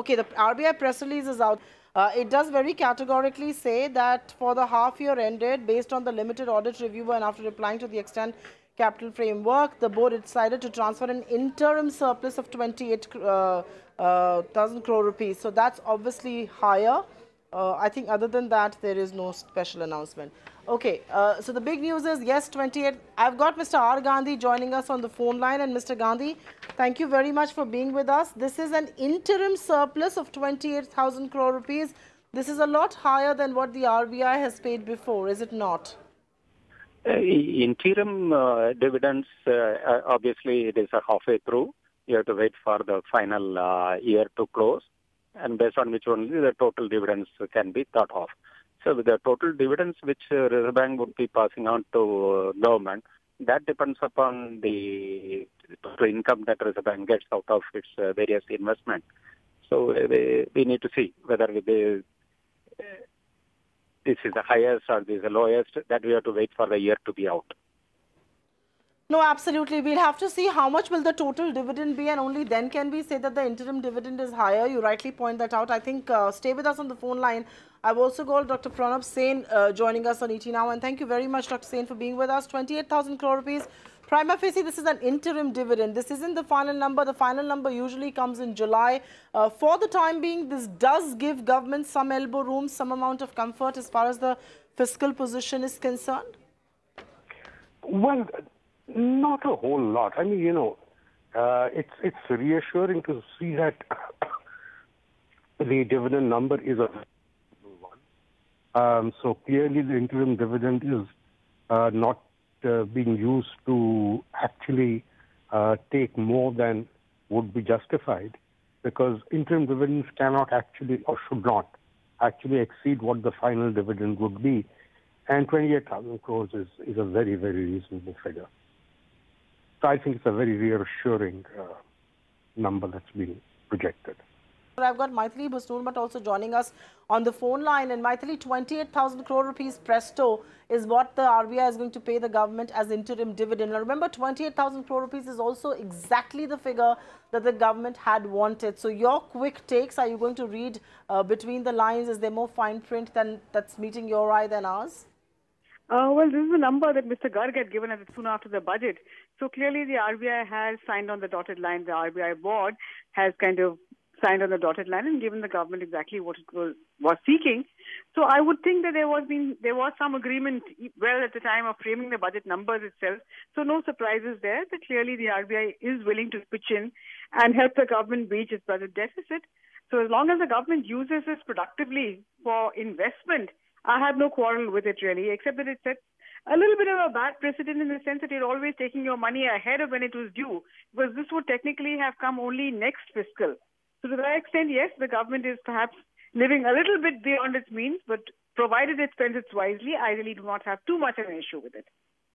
Okay, the RBI press release is out. It does very categorically say that for the half year ended, based on the limited audit review and after replying to the extent capital framework, the board decided to transfer an interim surplus of 28,000 crore rupees. So that's obviously higher. I think other than that, there is no special announcement. Okay, so the big news is, yes, 28. I've got Mr. R. Gandhi joining us on the phone line. And Mr. Gandhi, thank you very much for being with us. This is an interim surplus of 28,000 crore rupees. This is a lot higher than what the RBI has paid before, is it not? Interim dividends, obviously, it is halfway through. You have to wait for the final year to close, and based on which only the total dividends can be thought of. So with the total dividends which Reserve Bank would be passing on to government, that depends upon the total income that Reserve Bank gets out of its various investment. So we need to see whether this is the highest or this is the lowest. That we have to wait for the year to be out. No, absolutely. We'll have to see how much will the total dividend be, and only then can we say that the interim dividend is higher. You rightly point that out. I think stay with us on the phone line. I've also got Dr. Pranab Sen joining us on ET Now, and thank you very much, Dr. Sen, for being with us. 28,000 crore rupees. Prima facie, this is an interim dividend. This isn't the final number. The final number usually comes in July. For the time being, this does give government some elbow room, some amount of comfort as far as the fiscal position is concerned. Well, not a whole lot. I mean, it's reassuring to see that the dividend number is a one. So clearly the interim dividend is not being used to actually take more than would be justified, because interim dividends cannot actually or should not actually exceed what the final dividend would be. And 28,000 crores is a very, very reasonable figure. So I think it's a very reassuring number that's being projected. I've got Maithili Busnurmat also joining us on the phone line. And Maithili, 28,000 crore rupees presto is what the RBI is going to pay the government as interim dividend. Now remember, 28,000 crore rupees is also exactly the figure that the government had wanted. So your quick takes, are you going to read between the lines? Is there more fine print that's meeting your eye than ours? Well, this is a number that Mr. Garg had given us soon after the budget. So clearly the RBI has signed on the dotted line. The RBI board has kind of signed on the dotted line and given the government exactly what it was seeking. So I would think that there was some agreement well at the time of framing the budget numbers itself. So no surprises there. That clearly the RBI is willing to pitch in and help the government breach its budget deficit. So as long as the government uses this productively for investment, I have no quarrel with it really, except that it sets a little bit of a bad precedent in the sense that you're always taking your money ahead of when it was due, because this would technically have come only next fiscal. So to that extent, yes, the government is perhaps living a little bit beyond its means, but provided it spends it wisely, I really do not have too much of an issue with it.